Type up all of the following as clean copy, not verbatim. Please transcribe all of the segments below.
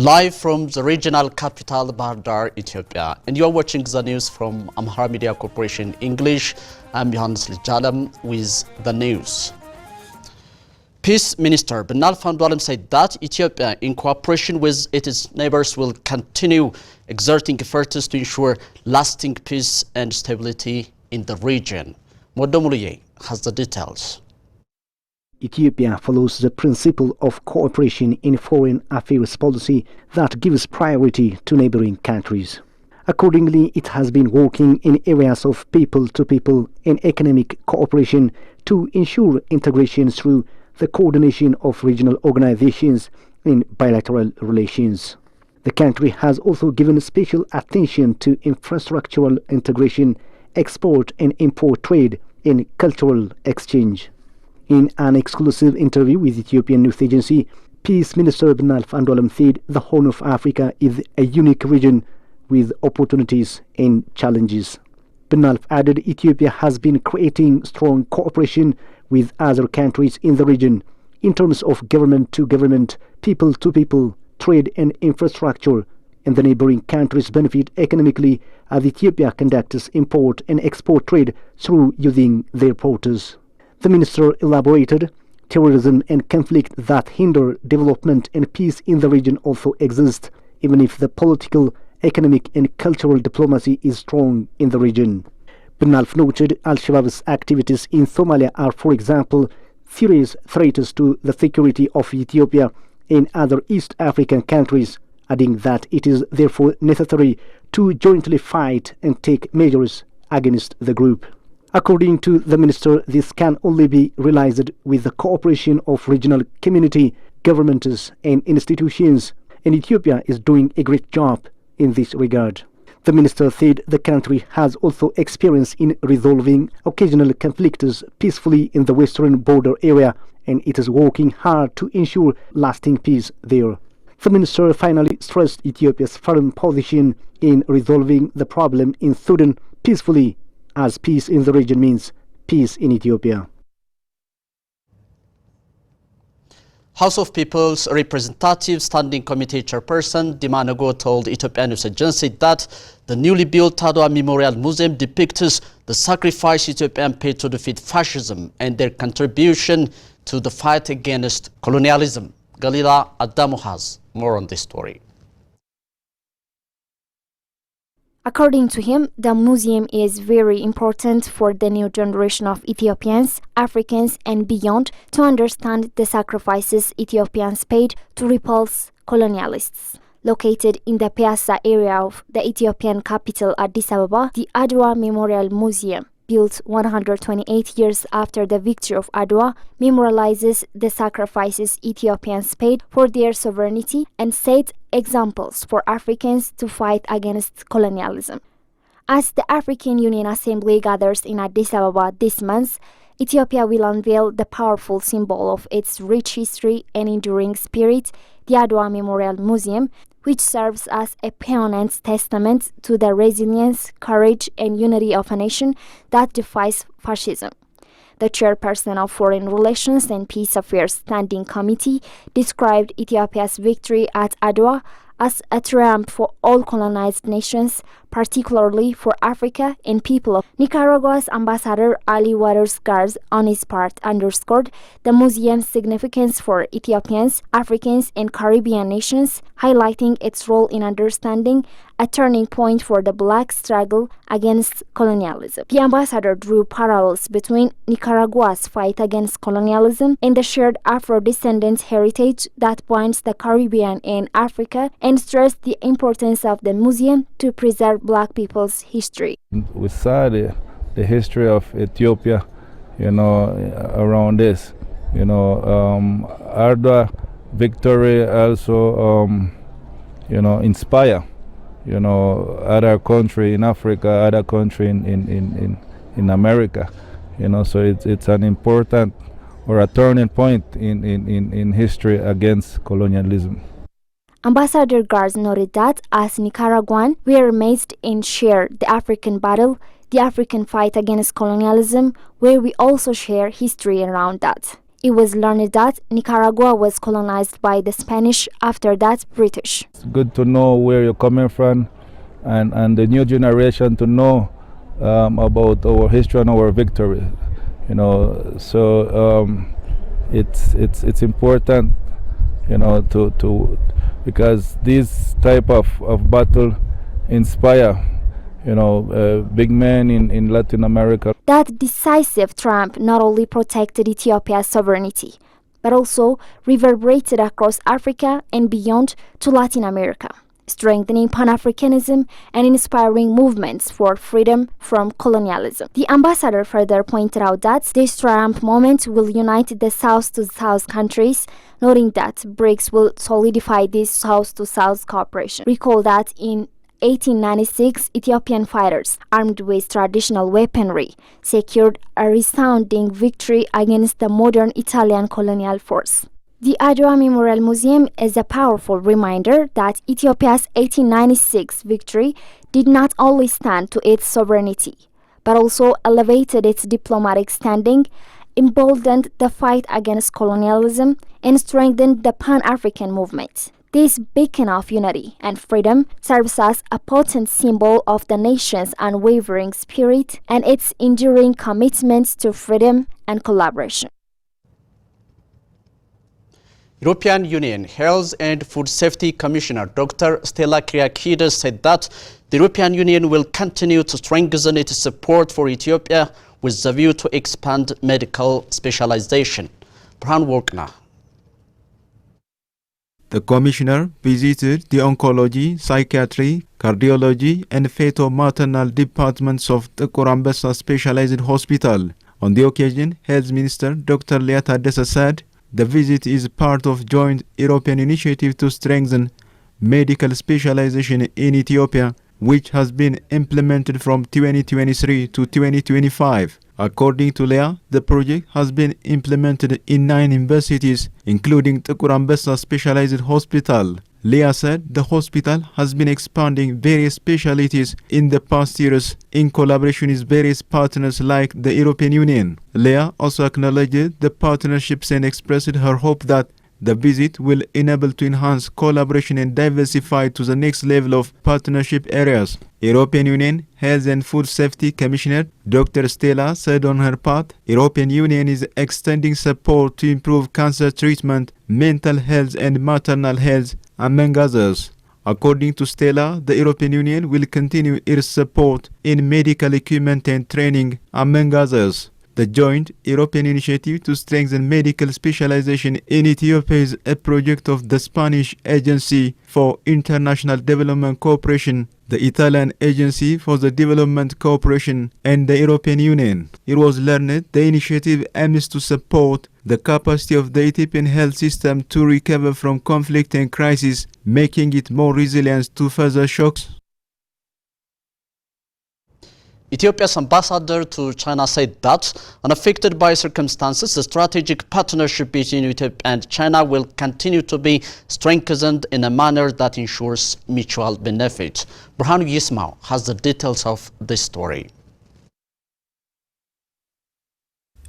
Live from the regional capital, Bahir Dar, Ethiopia. And you are watching the news from Amhara Media Corporation English. I'm Johannes Lijalam with the news. Peace Minister Binalf Andualim said that Ethiopia, in cooperation with its neighbors, will continue exerting efforts to ensure lasting peace and stability in the region. Modomuluye has the details. Ethiopia follows the principle of cooperation in foreign affairs policy that gives priority to neighboring countries. Accordingly, it has been working in areas of people-to-people and economic cooperation to ensure integration through the coordination of regional organizations in bilateral relations. The country has also given special attention to infrastructural integration, export and import trade, and cultural exchange. In an exclusive interview with Ethiopian news agency, Peace Minister Binalf Andualim said the Horn of Africa is a unique region with opportunities and challenges. Binalf added Ethiopia has been creating strong cooperation with other countries in the region in terms of government-to-government, people-to-people, trade and infrastructure, and the neighboring countries benefit economically as Ethiopia conducts import and export trade through using their ports. The minister elaborated, terrorism and conflict that hinder development and peace in the region also exist, even if the political, economic and cultural diplomacy is strong in the region. Binalf noted Al-Shabaab's activities in Somalia are, for example, serious threats to the security of Ethiopia and other East African countries, adding that it is therefore necessary to jointly fight and take measures against the group. According to the minister, this can only be realized with the cooperation of regional community, governments and institutions, and Ethiopia is doing a great job in this regard. The minister said the country has also experience in resolving occasional conflicts peacefully in the western border area, and it is working hard to ensure lasting peace there. The minister finally stressed Ethiopia's firm position in resolving the problem in Sudan peacefully, as peace in the region means peace in Ethiopia. House of People's Representative Standing Committee Chairperson Dima Nego told Ethiopian News Agency that the newly built Adwa Memorial Museum depicts the sacrifice Ethiopians paid to defeat fascism and their contribution to the fight against colonialism. Galila Adamu has more on this story. According to him, the museum is very important for the new generation of Ethiopians, Africans and beyond to understand the sacrifices Ethiopians paid to repulse colonialists. Located in the Piazza area of the Ethiopian capital Addis Ababa, the Adwa Memorial Museum, built 128 years after the victory of Adwa, memorializes the sacrifices Ethiopians paid for their sovereignty and set examples for Africans to fight against colonialism. As the African Union Assembly gathers in Addis Ababa this month, Ethiopia will unveil the powerful symbol of its rich history and enduring spirit, the Adwa Memorial Museum, which serves as a poignant testament to the resilience, courage and unity of a nation that defies fascism. The chairperson of Foreign Relations and Peace Affairs Standing Committee described Ethiopia's victory at Adwa as a triumph for all colonized nations, particularly for Africa and people of Nicaragua's Ambassador Ali Waters Garz, on his part, underscored the museum's significance for Ethiopians, Africans and Caribbean nations, highlighting its role in understanding a turning point for the black struggle against colonialism. The ambassador drew parallels between Nicaragua's fight against colonialism and the shared Afro-descendant heritage that binds the Caribbean and Africa, and stressed the importance of the museum to preserve black people's history. We saw the history of Ethiopia, around this. Adwa victory also, inspire, other country in Africa, other country in America, so it's an important or a turning point in history against colonialism. Ambassador Garz noted that, as Nicaraguan, we are amazed and share the African battle, the African fight against colonialism, where we also share history around that. It was learned that Nicaragua was colonized by the Spanish, after that British. It's good to know where you're coming from, and the new generation to know about our history and our victory. You know, so it's important, you know, to because this type of battle inspire, you know, big men in Latin America. That decisive triumph not only protected Ethiopia's sovereignty, but also reverberated across Africa and beyond to Latin America, strengthening Pan-Africanism and inspiring movements for freedom from colonialism. The ambassador further pointed out that this triumph moment will unite the South-to-South countries, noting that BRICS will solidify this South-to-South cooperation. Recall that in 1896, Ethiopian fighters, armed with traditional weaponry, secured a resounding victory against the modern Italian colonial force. The Adwa Memorial Museum is a powerful reminder that Ethiopia's 1896 victory did not only stand to its sovereignty, but also elevated its diplomatic standing, emboldened the fight against colonialism, and strengthened the Pan-African movement. This beacon of unity and freedom serves as a potent symbol of the nation's unwavering spirit and its enduring commitment to freedom and collaboration. European Union Health and Food Safety Commissioner Dr. Stella Kyriakides said that the European Union will continue to strengthen its support for Ethiopia with the view to expand medical specialization. Burhan Workna. The Commissioner visited the Oncology, Psychiatry, Cardiology and Fetal-Maternal departments of the Korambesa Specialized Hospital. On the occasion, Health Minister Dr. Lia Tadessa said the visit is part of joint European initiative to strengthen medical specialization in Ethiopia, which has been implemented from 2023 to 2025. According to Leah, the project has been implemented in 9 universities, including the Korambesa Specialized Hospital. Leah said the hospital has been expanding various specialties in the past years in collaboration with various partners like the European Union. Leah also acknowledged the partnerships and expressed her hope that the visit will enable to enhance collaboration and diversify to the next level of partnership areas. European Union Health and Food Safety Commissioner Dr. Stella said on her part, European Union is extending support to improve cancer treatment, mental health and maternal health, among others. According to Stella, the European Union will continue its support in medical equipment and training, among others. The joint European initiative to strengthen medical specialization in Ethiopia is a project of the Spanish Agency for International Development Cooperation, the Italian Agency for the Development Cooperation, and the European Union. It was learned the initiative aims to support the capacity of the Ethiopian health system to recover from conflict and crisis, making it more resilient to further shocks. Ethiopia's ambassador to China said that, unaffected by circumstances, the strategic partnership between Ethiopia and China will continue to be strengthened in a manner that ensures mutual benefit. Burhanu Yismail has the details of this story.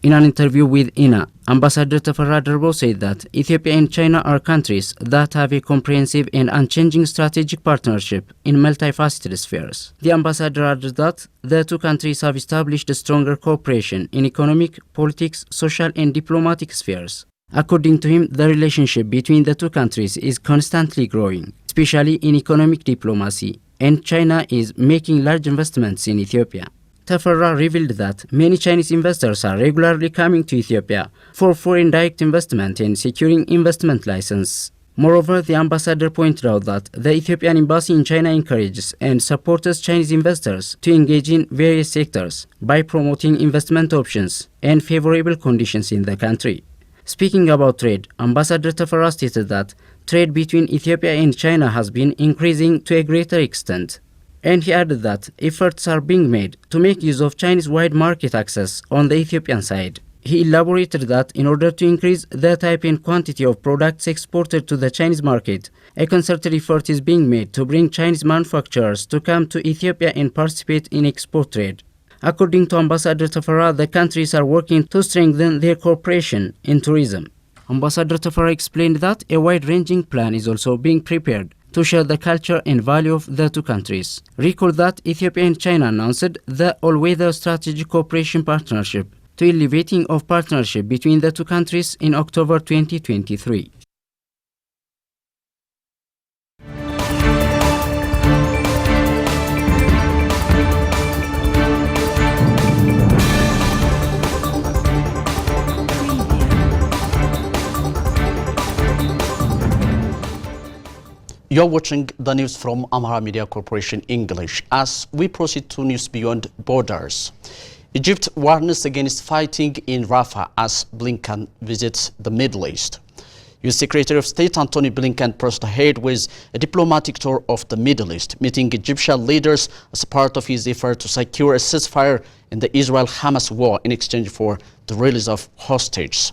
In an interview with INA, Ambassador Teferra Derbo said that Ethiopia and China are countries that have a comprehensive and unchanging strategic partnership in multifaceted spheres. The ambassador added that the two countries have established a stronger cooperation in economic, politics, social and diplomatic spheres. According to him, the relationship between the two countries is constantly growing, especially in economic diplomacy, and China is making large investments in Ethiopia. Teferra revealed that many Chinese investors are regularly coming to Ethiopia for foreign direct investment and securing investment license. Moreover, the ambassador pointed out that the Ethiopian embassy in China encourages and supports Chinese investors to engage in various sectors by promoting investment options and favorable conditions in the country. Speaking about trade, Ambassador Teferra stated that trade between Ethiopia and China has been increasing to a greater extent. And he added that efforts are being made to make use of Chinese wide market access on the Ethiopian side. He elaborated that in order to increase the type and quantity of products exported to the Chinese market, a concerted effort is being made to bring Chinese manufacturers to come to Ethiopia and participate in export trade. According to Ambassador Tafara, the countries are working to strengthen their cooperation in tourism. Ambassador Tafara explained that a wide-ranging plan is also being prepared to share the culture and value of the two countries. Recall that Ethiopia and China announced the all-weather strategic cooperation partnership to elevating of partnership between the two countries in October 2023. You're watching the news from Amhara Media Corporation English. As we proceed to news beyond borders, Egypt warns against fighting in Rafah as Blinken visits the Middle East. U.S. Secretary of State Antony Blinken pressed ahead with a diplomatic tour of the Middle East, meeting Egyptian leaders as part of his effort to secure a ceasefire in the Israel-Hamas war in exchange for the release of hostages.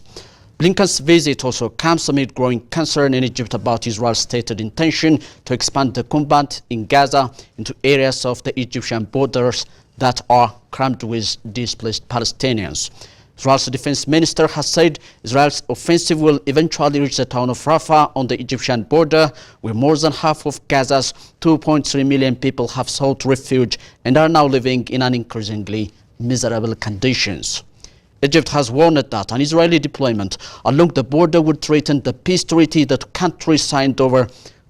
Blinken's visit also comes amid growing concern in Egypt about Israel's stated intention to expand the combat in Gaza into areas of the Egyptian borders that are crammed with displaced Palestinians. Israel's defense minister has said Israel's offensive will eventually reach the town of Rafah on the Egyptian border, where more than half of Gaza's 2.3 million people have sought refuge and are now living in an increasingly miserable conditions. Egypt has warned that an Israeli deployment along the border would threaten the peace treaty that countries signed over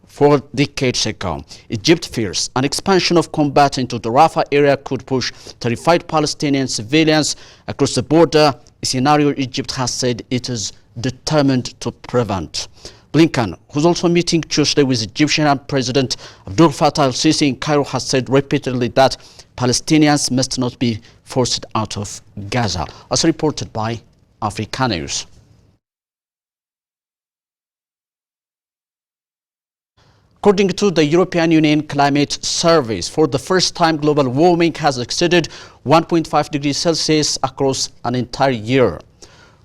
4 decades ago. Egypt fears an expansion of combat into the Rafah area could push terrified Palestinian civilians across the border, a scenario Egypt has said it is determined to prevent. Blinken, who's also meeting Tuesday with Egyptian President Abdel Fattah al-Sisi in Cairo, has said repeatedly that Palestinians must not be forced out of Gaza, as reported by Africa News. According to the European Union Climate Service, for the first time global warming has exceeded 1.5 degrees Celsius across an entire year.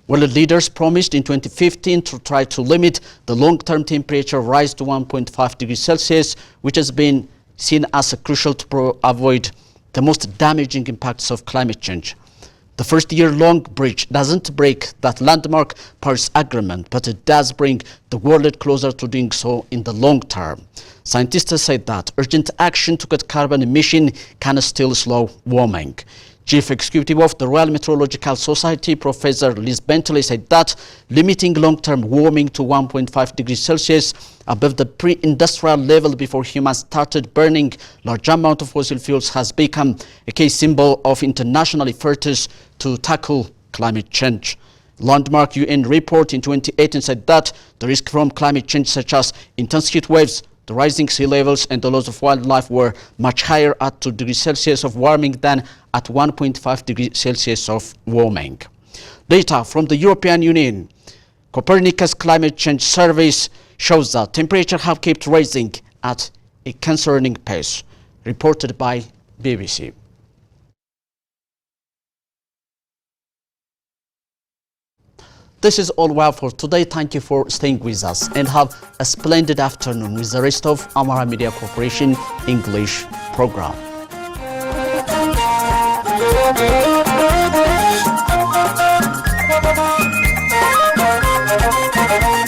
World leaders promised in 2015 to try to limit the long-term temperature rise to 1.5 degrees Celsius, which has been seen as crucial to avoid the most damaging impacts of climate change. The first year-long breach doesn't break that landmark Paris Agreement, but it does bring the world closer to doing so in the long term. Scientists said that urgent action to cut carbon emission can still slow warming. Chief Executive of the Royal Meteorological Society, Professor Liz Bentley, said that limiting long-term warming to 1.5 degrees Celsius above the pre-industrial level before humans started burning large amounts of fossil fuels has become a key symbol of international efforts to tackle climate change. Landmark UN report in 2018 said that the risk from climate change, such as intense heat waves, the rising sea levels and the loss of wildlife, were much higher at 2 degrees Celsius of warming than at 1.5 degrees Celsius of warming. Data from the European Union Copernicus Climate Change Service shows that temperatures have kept rising at a concerning pace, reported by BBC. This is all we have for today. Thank you for staying with us and have a splendid afternoon with the rest of Amhara Media Corporation English program. Thank you.